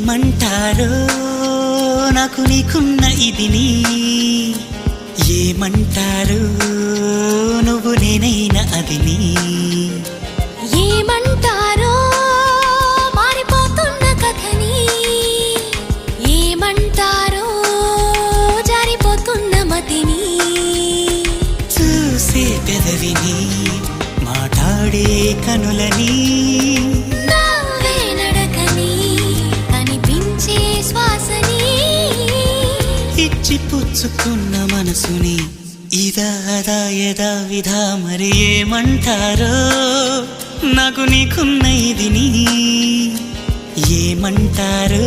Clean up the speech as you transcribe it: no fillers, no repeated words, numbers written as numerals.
ఏమంటారో నాకు నీకున్న ఇదిని ఏమంటారో నువ్వు నేనైనా అదిని ఏమంటారో మారిపోతున్న కథని ఏమంటారో జారిపోతున్న మతిని చూసే పెదవిని మాట్లాడే కనులని నవ్వే నడకని కనిపించే శ్వాసని ఇచ్చి పుచ్చుకున్న మనసుని ఇదా అదా యదా విధా మరి ఏమంటారో నాకు నీకున్న ఇదిని ఏమంటారో